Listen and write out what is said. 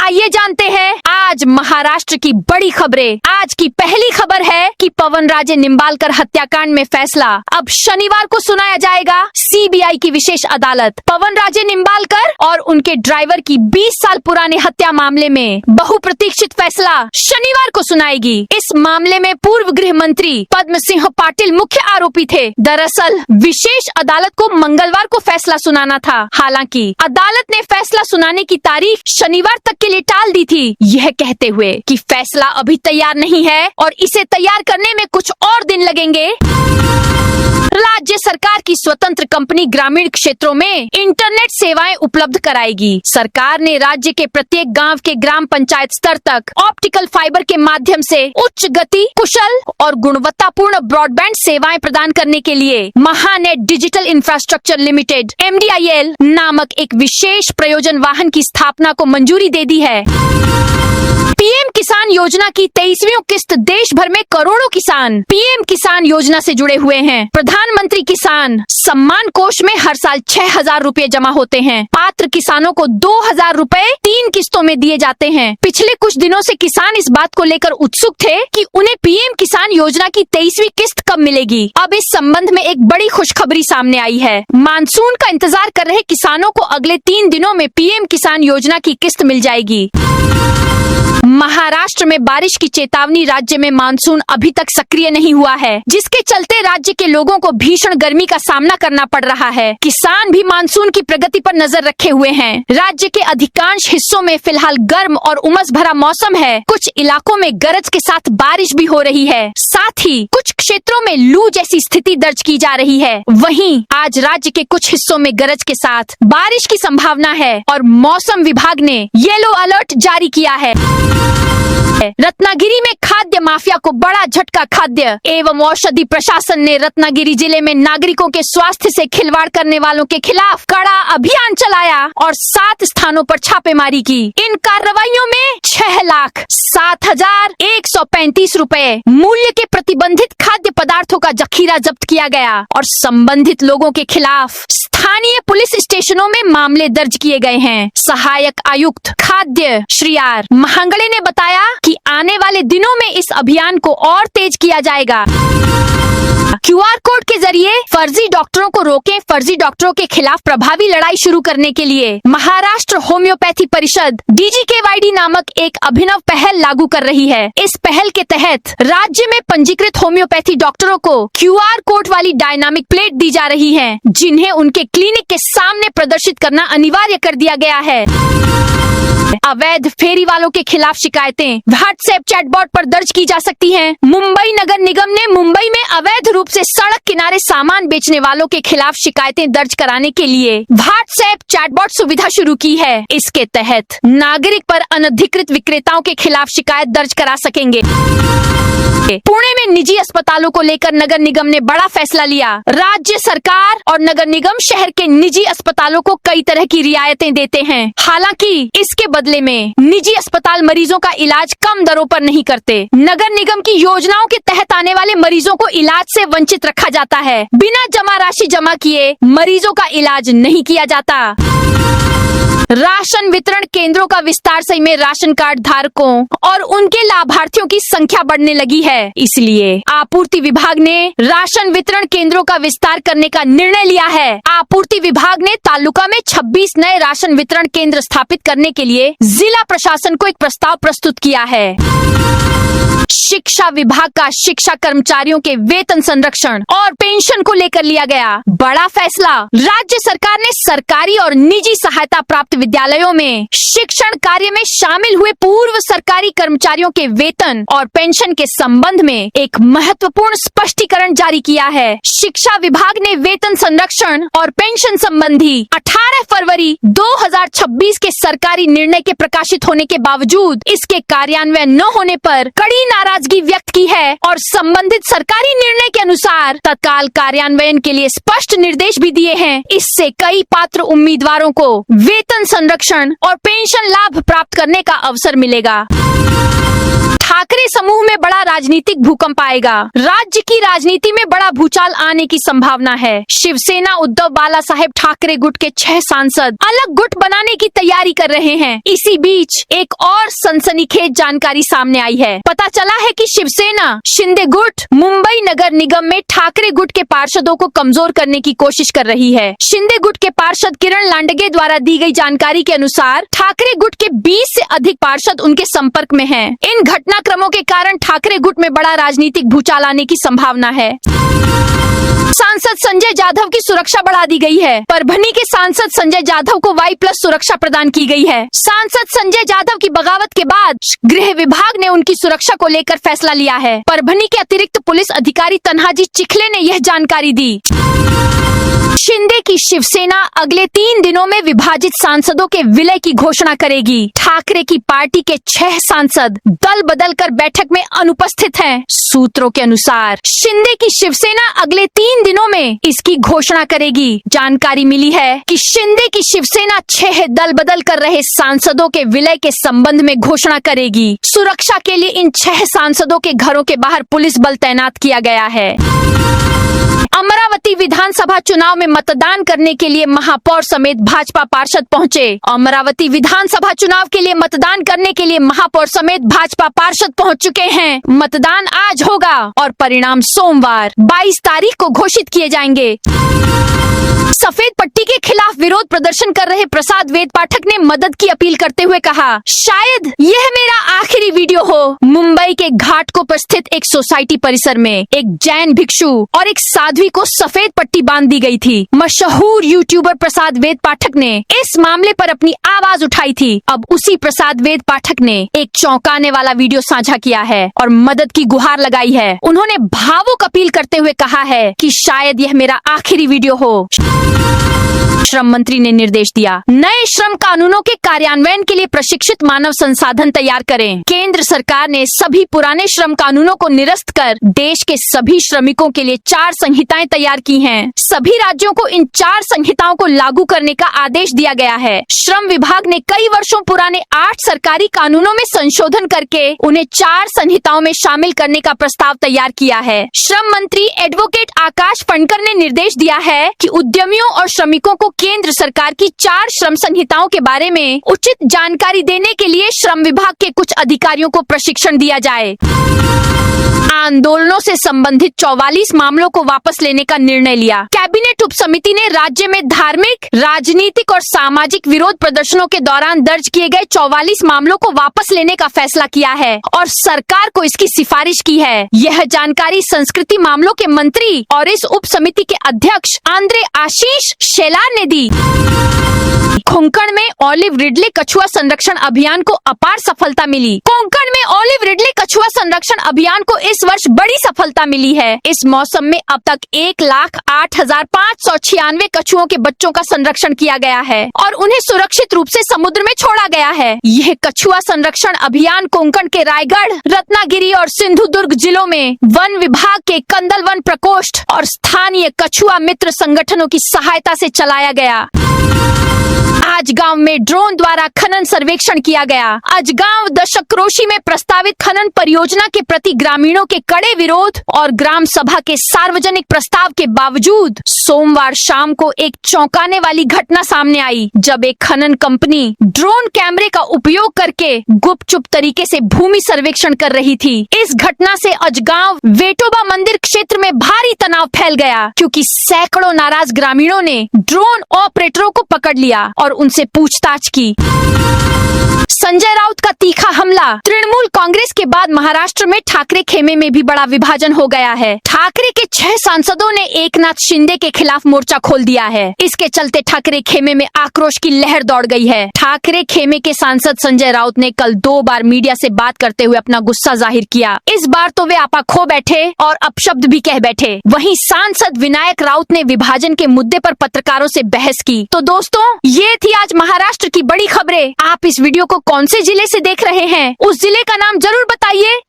आइए जानते हैं आज महाराष्ट्र की बड़ी खबरें। आज की पहली खबर है कि पवन राजे निंबालकर हत्याकांड में फैसला अब शनिवार को सुनाया जाएगा। सीबीआई की विशेष अदालत पवन राजे निंबालकर और उनके ड्राइवर की 20 साल पुराने हत्या मामले में बहुप्रतीक्षित फैसला शनिवार को सुनाएगी। इस मामले में पूर्व गृह मंत्री पद्म सिंह पाटिल मुख्य आरोपी थे। दरअसल विशेष अदालत को मंगलवार को फैसला सुनाना था। हालांकि अदालत ने फैसला सुनाने की तारीख शनिवार तक के लिए टाल दी थी, यह कहते हुए कि फैसला अभी तैयार नहीं है और इसे तैयार करने में कुछ और दिन लगेंगे। राज्य सरकार की स्वतंत्र कंपनी ग्रामीण क्षेत्रों में इंटरनेट सेवाएं उपलब्ध कराएगी। सरकार ने राज्य के प्रत्येक गांव के ग्राम पंचायत स्तर तक ऑप्टिकल फाइबर के माध्यम से उच्च गति, कुशल और गुणवत्तापूर्ण ब्रॉडबैंड सेवाएं प्रदान करने के लिए Mahanet digital infrastructure limited (MDIL) नामक एक विशेष प्रयोजन वाहन की स्थापना को मंजूरी दे दी है। पीएम किसान योजना की 23वीं किस्त देश भर में करोड़ों किसान पीएम किसान योजना से जुड़े हुए हैं। प्रधानमंत्री किसान सम्मान कोष में हर साल 6,000 रुपए जमा होते हैं। पात्र किसानों को 2,000 रुपए 3 किस्तों में दिए जाते हैं। पिछले कुछ दिनों से किसान इस बात को लेकर उत्सुक थे कि उन्हें पीएम किसान योजना की 23वीं किस्त कब मिलेगी। अब इस संबंध में एक बड़ी खुशखबरी सामने आई है। मानसून का इंतजार कर रहे किसानों को अगले 3 दिनों में पीएम किसान योजना की किस्त मिल जाएगी। महाराष्ट्र में बारिश की चेतावनी। राज्य में मानसून अभी तक सक्रिय नहीं हुआ है, जिसके चलते राज्य के लोगों को भीषण गर्मी का सामना करना पड़ रहा है। किसान भी मानसून की प्रगति पर नजर रखे हुए हैं। राज्य के अधिकांश हिस्सों में फिलहाल गर्म और उमस भरा मौसम है। कुछ इलाकों में गरज के साथ बारिश भी हो रही है। साथ ही कुछ क्षेत्रों में लू जैसी स्थिति दर्ज की जा रही है। वहीं आज राज्य के कुछ हिस्सों में गरज के साथ बारिश की संभावना है और मौसम विभाग ने येलो अलर्ट जारी किया है। रत्नागिरी में खाद्य माफिया को बड़ा झटका। खाद्य एवं औषधि प्रशासन ने रत्नागिरी जिले में नागरिकों के स्वास्थ्य से खिलवाड़ करने वालों के खिलाफ कड़ा अभियान चलाया और 7 स्थानों पर छापेमारी की। इन कार्रवाइयों में 6,07,135 रुपए मूल्य के प्रतिबंधित खाद्य पदार्थों का जखीरा जब्त किया गया और संबंधित लोगों के खिलाफ स्थानीय पुलिस स्टेशनों में मामले दर्ज किए गए हैं। सहायक आयुक्त खाद्य श्री आर महांगड़े ने बताया कि आने वाले दिनों में इस अभियान को और तेज किया जाएगा। QR कोड के जरिए फर्जी डॉक्टरों को रोकें। फर्जी डॉक्टरों के खिलाफ प्रभावी लड़ाई शुरू करने के लिए महाराष्ट्र होम्योपैथी परिषद DGKYD नामक एक अभिनव पहल लागू कर रही है। इस पहल के तहत राज्य में पंजीकृत होम्योपैथी डॉक्टरों को QR कोड वाली डायनामिक प्लेट दी जा रही है, जिन्हें उनके क्लिनिक के सामने प्रदर्शित करना अनिवार्य कर दिया गया है। अवैध फेरी वालों के खिलाफ शिकायतें व्हाट्सएप चैटबॉट पर दर्ज की जा सकती हैं। मुंबई नगर निगम ने मुंबई में अवैध रूप से सड़क किनारे सामान बेचने वालों के खिलाफ शिकायतें दर्ज कराने के लिए व्हाट्सएप चैटबॉट सुविधा शुरू की है। इसके तहत नागरिक पर अनधिकृत विक्रेताओं के खिलाफ शिकायत दर्ज करा सकेंगे। पुणे में निजी अस्पतालों को लेकर नगर निगम ने बड़ा फैसला लिया। राज्य सरकार और नगर निगम शहर के निजी अस्पतालों को कई तरह की रियायतें देते हैं। हालांकि इसके बदले में निजी अस्पताल मरीजों का इलाज कम दरों पर नहीं करते। नगर निगम की योजनाओं के तहत आने वाले मरीजों को इलाज से वंचित रखा जाता है। बिना जमा राशि जमा किए मरीजों का इलाज नहीं किया जाता। राशन वितरण केंद्रों का विस्तार से में राशन कार्ड धारकों और उनके लाभार्थियों की संख्या बढ़ने लगी है। इसलिए आपूर्ति विभाग ने राशन वितरण केंद्रों का विस्तार करने का निर्णय लिया है। आपूर्ति विभाग ने तालुका में 26 नए राशन वितरण केंद्र स्थापित करने के लिए जिला प्रशासन को एक प्रस्ताव प्रस्तुत किया है। शिक्षा विभाग का शिक्षा कर्मचारियों के वेतन संरक्षण और पेंशन को लेकर लिया गया बड़ा फैसला। राज्य सरकार ने सरकारी और निजी सहायता प्राप्त विद्यालयों में शिक्षण कार्य में शामिल हुए पूर्व सरकारी कर्मचारियों के वेतन और पेंशन के संबंध में एक महत्वपूर्ण स्पष्टीकरण जारी किया है। शिक्षा विभाग ने वेतन संरक्षण और पेंशन संबंधी 18 फरवरी 2026 के सरकारी निर्णय के प्रकाशित होने के बावजूद इसके कार्यान्वयन न होने पर कड़ी नाराजगी व्यक्त की है और संबंधित सरकारी निर्णय के अनुसार तत्काल कार्यान्वयन के लिए स्पष्ट निर्देश भी दिए हैं। इससे कई पात्र उम्मीदवारों को वेतन संरक्षण और पेंशन लाभ प्राप्त करने का अवसर मिलेगा। ठाकरे समूह में बड़ा राजनीतिक भूकंप आएगा। राज्य की राजनीति में बड़ा भूचाल आने की संभावना है। शिवसेना उद्धव बाला साहेब ठाकरे गुट के 6 सांसद अलग गुट बनाने की तैयारी कर रहे हैं। इसी बीच एक और सनसनीखेज जानकारी सामने आई है। पता चला है कि शिवसेना शिंदे गुट मुंबई नगर निगम में ठाकरे गुट के पार्षदों को कमजोर करने की कोशिश कर रही है। शिंदे गुट के पार्षद किरण लांडगे द्वारा दी गई जानकारी के अनुसार ठाकरे गुट के 20 से अधिक पार्षद उनके संपर्क में हैं। इन घटनाक्रमों के कारण ठाकरे गुट में बड़ा राजनीतिक भूचाल आने की संभावना है। सांसद संजय जाधव की सुरक्षा बढ़ा दी गई है। परभनी के सांसद संजय जाधव को Y+ सुरक्षा प्रदान की गई है। सांसद संजय जाधव की बगावत के बाद गृह विभाग ने उनकी सुरक्षा को लेकर फैसला लिया है। परभनी के अतिरिक्त पुलिस अधिकारी तन्हाजी चिखले ने यह जानकारी दी। शिंदे की शिवसेना अगले 3 दिनों में विभाजित सांसदों के विलय की घोषणा करेगी। ठाकरे की पार्टी के 6 सांसद दल बदल कर बैठक में अनुपस्थित हैं। सूत्रों के अनुसार शिंदे की शिवसेना अगले 3 दिनों में इसकी घोषणा करेगी। जानकारी मिली है कि शिंदे की शिवसेना 6 दल बदल कर रहे सांसदों के विलय के संबंध में घोषणा करेगी। सुरक्षा के लिए इन 6 सांसदों के घरों के बाहर पुलिस बल तैनात किया गया है। अमरावती विधानसभा चुनाव में मतदान करने के लिए महापौर समेत भाजपा पार्षद पहुंचे। अमरावती विधानसभा चुनाव के लिए मतदान करने के लिए महापौर समेत भाजपा पार्षद पहुंच चुके हैं। मतदान आज होगा और परिणाम सोमवार 22 तारीख को घोषित किए जाएंगे। सफेद पट्टी के खिलाफ विरोध प्रदर्शन कर रहे प्रसाद वेद पाठक ने मदद की अपील करते हुए कहा, शायद यह मेरा आखिरी वीडियो हो। मुंबई के घाटकोपर स्थित एक सोसाइटी परिसर में एक जैन भिक्षु और एक साध्वी को सफेद पट्टी बांध दी गई थी। मशहूर यूट्यूबर प्रसाद वेद पाठक ने इस मामले पर अपनी आवाज उठाई थी। अब उसी प्रसाद वेद पाठक ने एक चौंकाने वाला वीडियो साझा किया है और मदद की गुहार लगाई है। उन्होंने भावुक अपील करते हुए कहा है कि शायद यह मेरा आखिरी वीडियो हो। श्रम मंत्री ने निर्देश दिया, नए श्रम कानूनों के कार्यान्वयन के लिए प्रशिक्षित मानव संसाधन तैयार करें। केंद्र सरकार ने सभी पुराने श्रम कानूनों को निरस्त कर देश के सभी श्रमिकों के लिए 4 संहिताएं तैयार की हैं। सभी राज्यों को इन 4 संहिताओं को लागू करने का आदेश दिया गया है। श्रम विभाग ने कई वर्षों पुराने 8 सरकारी कानूनों में संशोधन करके उन्हें 4 संहिताओं में शामिल करने का प्रस्ताव तैयार किया है। श्रम मंत्री एडवोकेट आकाश फणकर ने निर्देश दिया है कि उद्यमियों और श्रमिकों को केंद्र सरकार की 4 श्रम संहिताओं के बारे में उचित जानकारी देने के लिए श्रम विभाग के कुछ अधिकारियों को प्रशिक्षण दिया जाए। आंदोलनों से संबंधित 44 मामलों को वापस लेने का निर्णय लिया। कैबिनेट उप समिति ने राज्य में धार्मिक, राजनीतिक और सामाजिक विरोध प्रदर्शनों के दौरान दर्ज किए गए 44 मामलों को वापस लेने का फैसला किया है और सरकार को इसकी सिफारिश की है। यह जानकारी संस्कृति मामलों के मंत्री और इस उप समिति के अध्यक्ष आंद्रे आशीष शेलार ने दी। कोंकण में ऑलिव रिडले कछुआ संरक्षण अभियान को अपार सफलता मिली। कोंकण में ऑलिव रिडले कछुआ संरक्षण अभियान को इस वर्ष बड़ी सफलता मिली है। इस मौसम में अब तक 1,08,596 कछुओं के बच्चों का संरक्षण किया गया है और उन्हें सुरक्षित रूप से समुद्र में छोड़ा गया है। यह कछुआ संरक्षण अभियान कोंकण के रायगढ़, रत्नागिरी और सिंधुदुर्ग जिलों में वन विभाग के कंदल वन प्रकोष्ठ और स्थानीय कछुआ मित्र संगठनों की सहायता से चलाया गया। आजगांव में ड्रोन द्वारा खनन सर्वेक्षण किया गया। आजगांव दशक्रोशी में प्रस्तावित खनन परियोजना के प्रति ग्रामीणों के कड़े विरोध और ग्राम सभा के सार्वजनिक प्रस्ताव के बावजूद सोमवार शाम को एक चौंकाने वाली घटना सामने आई, जब एक खनन कंपनी ड्रोन कैमरे का उपयोग करके गुपचुप तरीके से भूमि सर्वेक्षण कर रही थी। इस घटना से आजगांव वेटोबा मंदिर क्षेत्र में भारी तनाव फैल गया, क्योंकि सैकड़ों नाराज ग्रामीणों ने ड्रोन ऑपरेटरों को पकड़ लिया और उनसे पूछताछ की। संजय राउत का तीखा हमला। तृणमूल कांग्रेस के बाद महाराष्ट्र में ठाकरे खेमे में भी बड़ा विभाजन हो गया है। ठाकरे के 6 सांसदों ने एकनाथ शिंदे के खिलाफ मोर्चा खोल दिया है। इसके चलते ठाकरे खेमे में आक्रोश की लहर दौड़ गई है। ठाकरे खेमे के सांसद संजय राउत ने कल 2 बार मीडिया से बात करते हुए अपना गुस्सा जाहिर किया। इस बार तो वे आपा खो बैठे और अपशब्द भी कह बैठे। वहीं सांसद विनायक राउत ने विभाजन के मुद्दे पर पत्रकारों से बहस की। तो दोस्तों, ये थी आज महाराष्ट्र की बड़ी खबरें। आप इस वीडियो को कौन से जिले से देख रहे हैं, उस जिले का नाम जरूर बताइए।